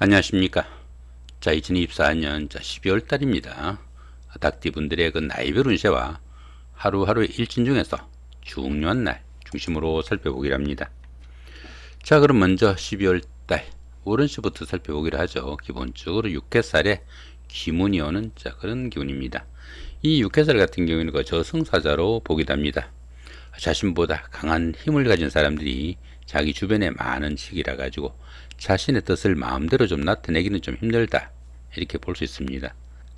안녕하십니까. 자, 2024년 12월 달입니다. 닭띠분들의 그 나이별 운세와 하루하루의 일진 중에서 중요한 날 중심으로 살펴보기로 합니다. 자, 그럼 먼저 12월 달 월운세부터 살펴보기로 하죠. 기본적으로 육해살에 기문이 오는 그런 기운입니다. 이 육해살 같은 경우에는 그 저승사자로 보기도 합니다. 자신보다 강한 힘을 가진 사람들이 자기 주변에 많은 시기라 가지고 자신의 뜻을 마음대로 좀 나타내기는 좀 힘들다, 이렇게 볼 수 있습니다.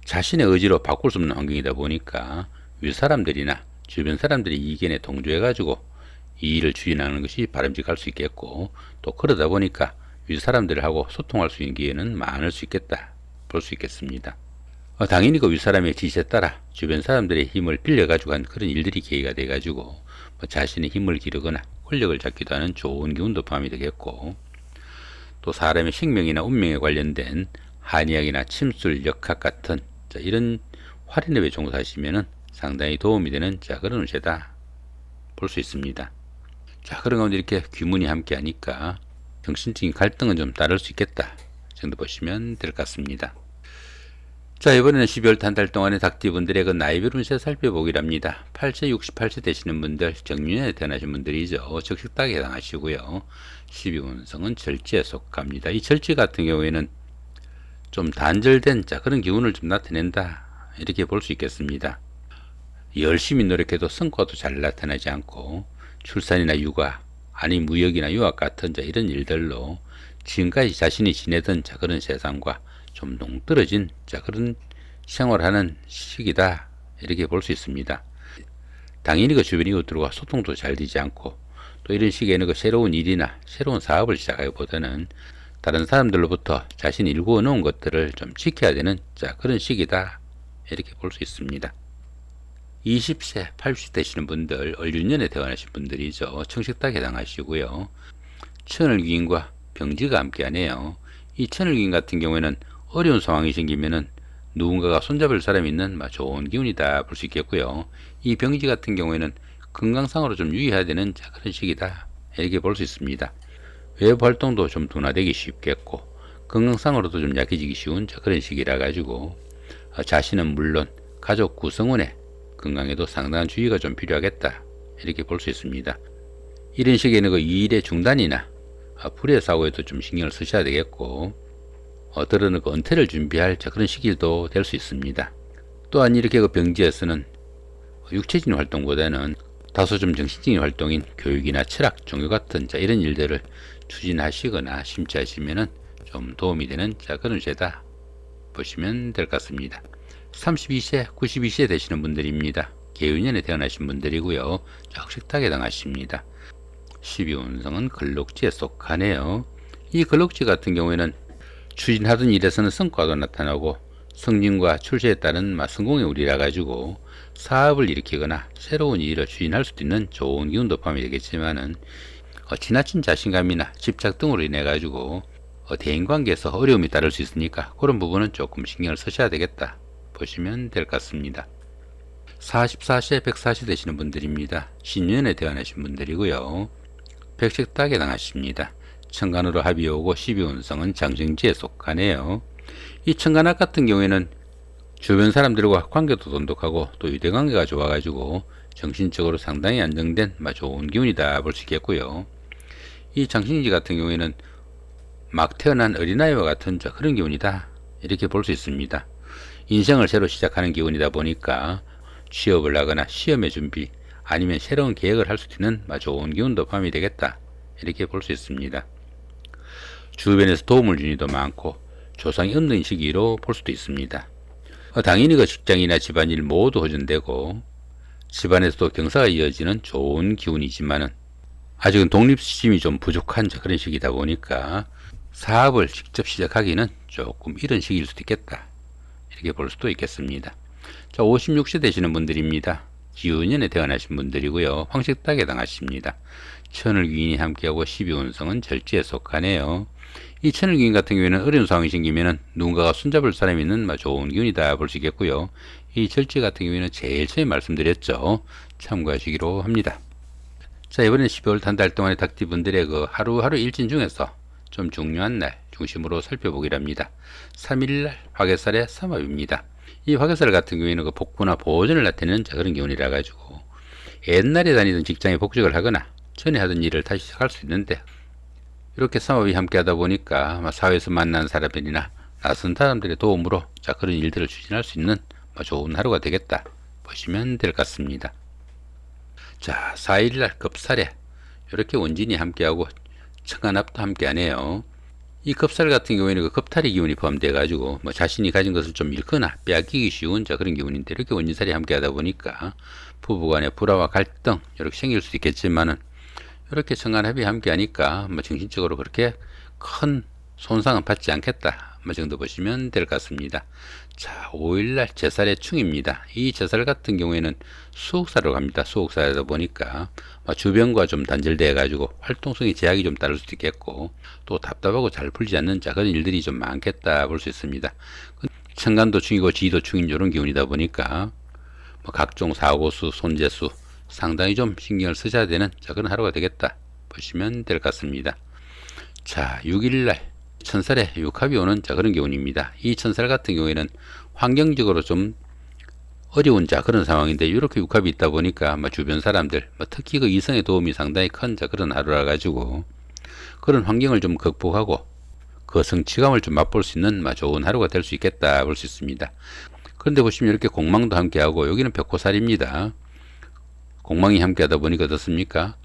자신의 의지로 바꿀 수 없는 환경이다 보니까 윗사람들이나 주변 사람들의 이견에 동조해 가지고 이 일을 추진하는 것이 바람직할 수 있겠고, 또 그러다 보니까 윗사람들하고 소통할 수 있는 기회는 많을 수 있겠다 볼 수 있겠습니다. 당연히 그 윗사람의 지시에 따라 주변 사람들의 힘을 빌려가지고 한 그런 일들이 계기가 돼가지고 자신의 힘을 기르거나 권력을 잡기도 하는 좋은 기운도 포함이 되겠고, 또 사람의 생명이나 운명에 관련된 한의학이나 침술, 역학 같은 이런 활인업에 종사하시면은 상당히 도움이 되는 그런 운세다 볼 수 있습니다. 자, 그런 가운데 이렇게 귀문이 함께 하니까 정신적인 갈등은 좀 따를 수 있겠다 정도 보시면 될 것 같습니다. 자, 이번에는 12월 한 달 동안의 닭띠분들의 그 나이별 운세 살펴보기로 합니다. 8세, 68세 되시는 분들, 정유년에 태어나신 분들이죠. 적식닭에 해당하시고요. 12운성은 절지에 속합니다. 이 절지 같은 경우에는 좀 단절된 그런 기운을 좀 나타낸다, 이렇게 볼 수 있겠습니다. 열심히 노력해도 성과도 잘 나타나지 않고 출산이나 육아, 아니 무역이나 유학 같은 이런 일들로 지금까지 자신이 지내던 그런 세상과 좀 동떨어진 그런 생활하는 시기다, 이렇게 볼 수 있습니다. 당연히 그 주변 이웃들과 소통도 잘 되지 않고, 또 이런 시기에는 그 새로운 일이나 새로운 사업을 시작하기보다는 다른 사람들로부터 자신이 일구어 놓은 것들을 좀 지켜야 되는 그런 시기다, 이렇게 볼 수 있습니다. 20세, 80세 되시는 분들, 을유년에 태어나신 분들이죠. 청식닭에 해당하시고요. 천을귀인과 병지가 함께하네요. 이 천을귀인 같은 경우에는 어려운 상황이 생기면은 누군가가 손잡을 사람이 있는 좋은 기운이다 볼 수 있겠고요. 이 병지 같은 경우에는 건강상으로 좀 유의해야 되는 그런 시기다, 이렇게 볼 수 있습니다. 외부 활동도 좀 둔화되기 쉽겠고, 건강상으로도 좀 약해지기 쉬운 그런 시기라 가지고 자신은 물론 가족 구성원의 건강에도 상당한 주의가 좀 필요하겠다, 이렇게 볼 수 있습니다. 이런 시기에는 그 일의 중단이나 불의 사고에도 좀 신경을 쓰셔야 되겠고, 때로는 그 은퇴를 준비할 그런 시기도 될 수 있습니다. 또한 이렇게 그 병지에서는 육체적인 활동보다는 다소 좀 정신적인 활동인 교육이나 철학, 종교 같은 이런 일들을 추진하시거나 심취하시면은 좀 도움이 되는 그런 세다 보시면 될 것 같습니다. 32세, 92세 되시는 분들입니다. 개유년에 태어나신 분들이고요. 적식닭에 해당하십니다. 12운성은 걸록지에 속하네요. 이 걸록지 같은 경우에는 추진하던 일에서는 성과도 나타나고 승진과 출세에 따른 성공의 우리라 가지고 사업을 일으키거나 새로운 일을 추진할 수도 있는 좋은 기운도 포함이 되겠지만은 지나친 자신감이나 집착 등으로 인해 가지고 대인관계에서 어려움이 따를 수 있으니까 그런 부분은 조금 신경을 쓰셔야 되겠다 보시면 될 것 같습니다. 44세, 104세 되시는 분들입니다. 신년에 태어나신 분들이고요. 백식닭에 해당하십니다. 천간으로 합이 오고 12운성은 장생지에 속하네요. 이 천간학 같은 경우에는 주변 사람들과 관계도 돈독하고 또 유대관계가 좋아가지고 정신적으로 상당히 안정된 좋은 기운이다 볼 수 있겠고요. 이 장생지 같은 경우에는 막 태어난 어린아이와 같은 그런 기운이다, 이렇게 볼 수 있습니다. 인생을 새로 시작하는 기운이다 보니까 취업을 하거나 시험의 준비, 아니면 새로운 계획을 할 수 있는 좋은 기운도 포함이 되겠다, 이렇게 볼 수 있습니다. 주변에서 도움을 준 이도 많고 조상이 없는 시기로 볼 수도 있습니다. 당연히 그 직장이나 집안일 모두 호전되고 집안에서도 경사가 이어지는 좋은 기운이지만은 아직은 독립심이 좀 부족한 그런 시기다 보니까 사업을 직접 시작하기는 조금 이른 시기일 수도 있겠다, 이렇게 볼 수도 있겠습니다. 자, 56세 되시는 분들입니다. 기운년에 태어나신 분들이고요. 황식닭에 해당하십니다. 천을귀인이 함께하고 12운성은 절지에 속하네요. 이 천을귀인 같은 경우에는 어려운 상황이 생기면은 누군가가 손잡을 사람이 있는 좋은 기운이다 볼 수 있겠고요. 이 절지 같은 경우에는 제일 처음에 말씀드렸죠. 참고하시기로 합니다. 자, 이번엔 12월 한 달 동안의 닭띠분들의 그 하루하루 일진 중에서 좀 중요한 날 중심으로 살펴보기랍니다. 3일날 화개살의 삼합입니다. 이 화개살 같은 경우에는 그 복구나 보존을 나타내는 그런 기운이라 가지고 옛날에 다니던 직장에 복직을 하거나 전에 하던 일을 다시 시작할 수 있는데, 이렇게 삼합이 함께 하다 보니까 사회에서 만난 사람들이나 낯선 사람들의 도움으로 그런 일들을 추진할 수 있는 좋은 하루가 되겠다 보시면 될 것 같습니다. 자, 4일날 급살에 이렇게 원진이 함께하고 청간합도 함께하네요. 이 급살 같은 경우에는 그 급탈의 기운이 포함되어 가지고 자신이 가진 것을 좀 잃거나 빼앗기기 쉬운 그런 기운인데, 이렇게 원진살이 함께하다 보니까 부부간의 불화와 갈등 이렇게 생길 수도 있겠지만은, 이렇게 청간합이 함께하니까 정신적으로 그렇게 큰 손상은 받지 않겠다 정도 보시면 될 것 같습니다. 자, 5일날 제살의 충입니다. 이 제살 같은 경우에는 수옥사로 갑니다. 수옥사다 보니까 주변과 좀 단절돼 가지고 활동성이 제약이 좀 따를 수도 있겠고, 또 답답하고 잘 풀리지 않는 그런 일들이 좀 많겠다 볼 수 있습니다. 천간도 충이고 지도 충인 이런 기운이다 보니까 각종 사고수, 손재수 상당히 좀 신경을 쓰셔야 되는 그런 하루가 되겠다 보시면 될 것 같습니다. 자, 6일날 천살에 육합이 오는 그런 기운입니다. 이 천살 같은 경우에는 환경적으로 좀 어려운 그런 상황인데, 이렇게 육합이 있다 보니까 주변 사람들, 특히 그 이성의 도움이 상당히 큰 그런 하루라 가지고 그런 환경을 좀 극복하고 그 성취감을 좀 맛볼 수 있는 좋은 하루가 될 수 있겠다 볼 수 있습니다. 그런데 보시면 이렇게 공망도 함께하고, 여기는 벽호살입니다. 공망이 함께하다 보니까 어떻습니까?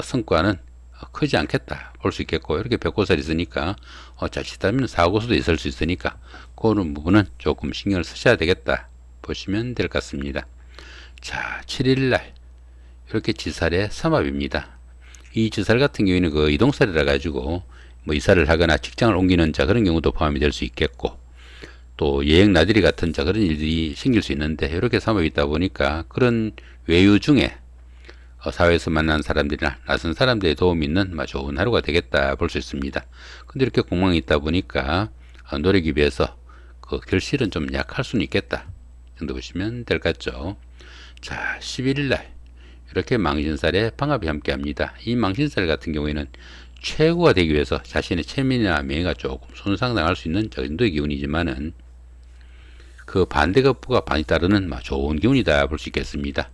성과는 크지 않겠다 볼 수 있겠고, 이렇게 벽고살이 있으니까 자칫하면 사고수도 있을 수 있으니까 그런 부분은 조금 신경을 쓰셔야 되겠다 보시면 될 것 같습니다. 자, 7일날 이렇게 지살의 삼합입니다. 이 지살 같은 경우에는 그 이동살이라 가지고 이사를 하거나 직장을 옮기는 그런 경우도 포함이 될 수 있겠고, 또 여행 나들이 같은 그런 일들이 생길 수 있는데, 이렇게 삼합이 있다 보니까 그런 외유 중에 사회에서 만난 사람들이나 낯선 사람들의 도움이 있는 좋은 하루가 되겠다 볼 수 있습니다. 근데 이렇게 공망이 있다 보니까 노력에 비해서 그 결실은 좀 약할 수는 있겠다 정도 보시면 될 것 같죠. 자, 11일날 이렇게 망신살에 방합이 함께 합니다. 이 망신살 같은 경우에는 최고가 되기 위해서 자신의 체면이나 명예가 조금 손상당할 수 있는 정도의 기운이지만은, 그 반대급부가 반이 따르는 좋은 기운이다 볼 수 있겠습니다.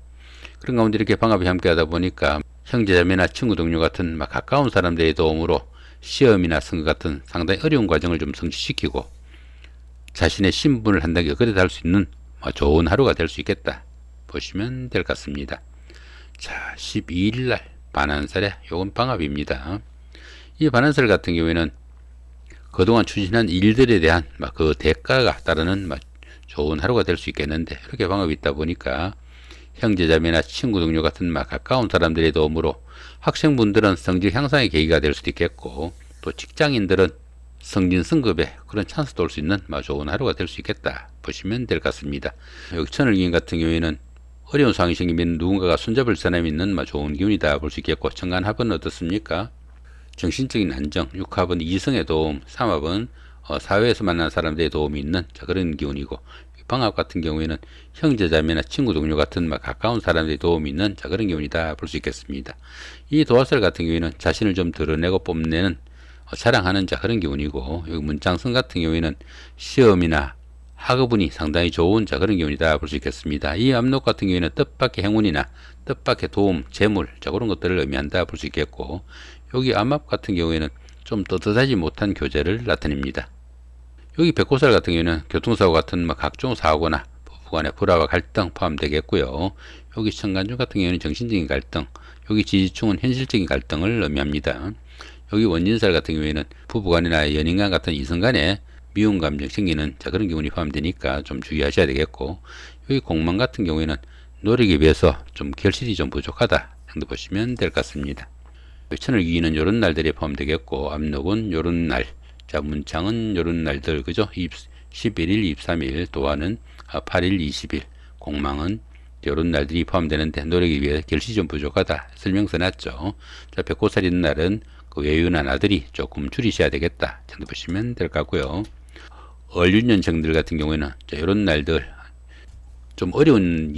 그런 가운데 이렇게 방합이 함께 하다 보니까 형제자매나 친구 동료 같은 가까운 사람들의 도움으로 시험이나 선거 같은 상당히 어려운 과정을 좀 성취시키고 자신의 신분을 한 단계 그래 달 수 있는 좋은 하루가 될 수 있겠다 보시면 될 것 같습니다. 자, 12일날 반한살에 요건 방합입니다. 이 반한살 같은 경우에는 그동안 추진한 일들에 대한 그 대가가 따르는 좋은 하루가 될 수 있겠는데, 이렇게 방합이 있다 보니까 형제자매나 친구 동료 같은 가까운 사람들의 도움으로 학생분들은 성적 향상의 계기가 될 수도 있겠고, 또 직장인들은 승진 승급에 그런 찬스도 올 수 있는 좋은 하루가 될 수 있겠다 보시면 될 것 같습니다. 여기 천을기운 같은 경우에는 어려운 상황이 생기면 누군가가 손잡을 사람이 있는 좋은 기운이다 볼 수 있겠고, 정관합은 어떻습니까? 정신적인 안정, 육합은 이성의 도움, 삼합은 사회에서 만난 사람들의 도움이 있는 그런 기운이고, 방합 같은 경우에는 형제자매나 친구 동료 같은 가까운 사람들의 도움이 있는 그런 기운이다 볼 수 있겠습니다. 이 도화살 같은 경우에는 자신을 좀 드러내고 뽐내는 자랑하는 그런 기운이고, 여기 문장성 같은 경우에는 시험이나 학업운이 상당히 좋은 그런 기운이다 볼 수 있겠습니다. 이 압록 같은 경우에는 뜻밖의 행운이나 뜻밖의 도움, 재물 그런 것들을 의미한다 볼 수 있겠고, 여기 암합 같은 경우에는 좀 떳떳하지 못한 교제를 나타냅니다. 여기 백호살 같은 경우에는 교통사고 같은 각종 사고나 부부간의 불화와 갈등 포함되겠고요. 여기 천간중 같은 경우에는 정신적인 갈등, 여기 지지충은 현실적인 갈등을 의미합니다. 여기 원진살 같은 경우에는 부부간이나 연인간 같은 이성간에 미운 감정 생기는 그런 기운이 포함되니까 좀 주의하셔야 되겠고, 여기 공망 같은 경우에는 노력에 비해서 좀 결실이 좀 부족하다 정도 보시면 될 것 같습니다. 천을기는 요런 날들이 포함되겠고, 압록은 요런 날, 자, 문창은 요런 날들, 그죠? 11일, 23일, 도화는 8일, 20일, 공망은 요런 날들이 포함되는데, 노력에 비해 결실이 좀 부족하다 설명서 놨죠. 자, 백호살 있는 날은 그 외유나 나들이 조금 줄이셔야 되겠다 정도 보시면 될 것 같고요. 을륜년생들 같은 경우에는 요런 날들 좀 어려운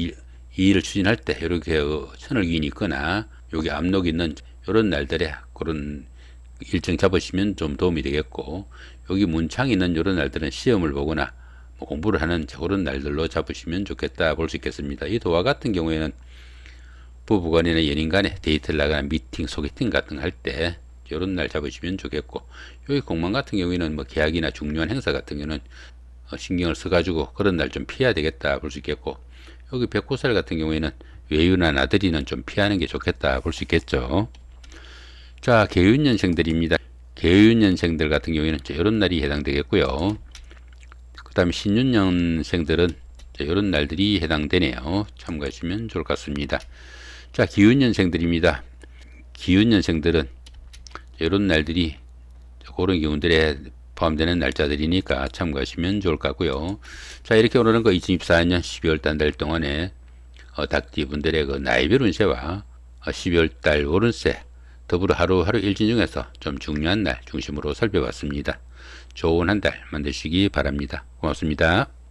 일을 추진할 때 이렇게 천을기인이 있거나 여기 압록이 있는 요런 날들에 그런 일정 잡으시면 좀 도움이 되겠고, 여기 문창이 있는 이런 날들은 시험을 보거나 뭐 공부를 하는 그런 날들로 잡으시면 좋겠다 볼 수 있겠습니다. 이 도화 같은 경우에는 부부간이나 연인간에 데이트를 나가는 미팅, 소개팅 같은 거 할 때 이런 날 잡으시면 좋겠고, 여기 공망 같은 경우에는 뭐 계약이나 중요한 행사 같은 경우는 신경을 써가지고 그런 날 좀 피해야 되겠다 볼 수 있겠고, 여기 백호살 같은 경우에는 외유나 나들이는 좀 피하는 게 좋겠다 볼 수 있겠죠. 자, 계윤년생들입니다. 계윤년생들 같은 경우에는 이런 날이 해당되겠고요. 그 다음에 신윤년생들은 이런 날들이 해당되네요. 참고하시면 좋을 것 같습니다. 자, 기운년생들입니다. 기운년생들은 이런 날들이 그런 기운들에 포함되는 날짜들이니까 참고하시면 좋을 것 같고요. 자, 이렇게 오늘은 그 2024년 12월 달 동안에 닭띠 분들의 그 나이별 운세와 12월 달 월운세 더불어 하루하루 일진 중에서 좀 중요한 날 중심으로 살펴봤습니다. 좋은 한 달 만드시기 바랍니다. 고맙습니다.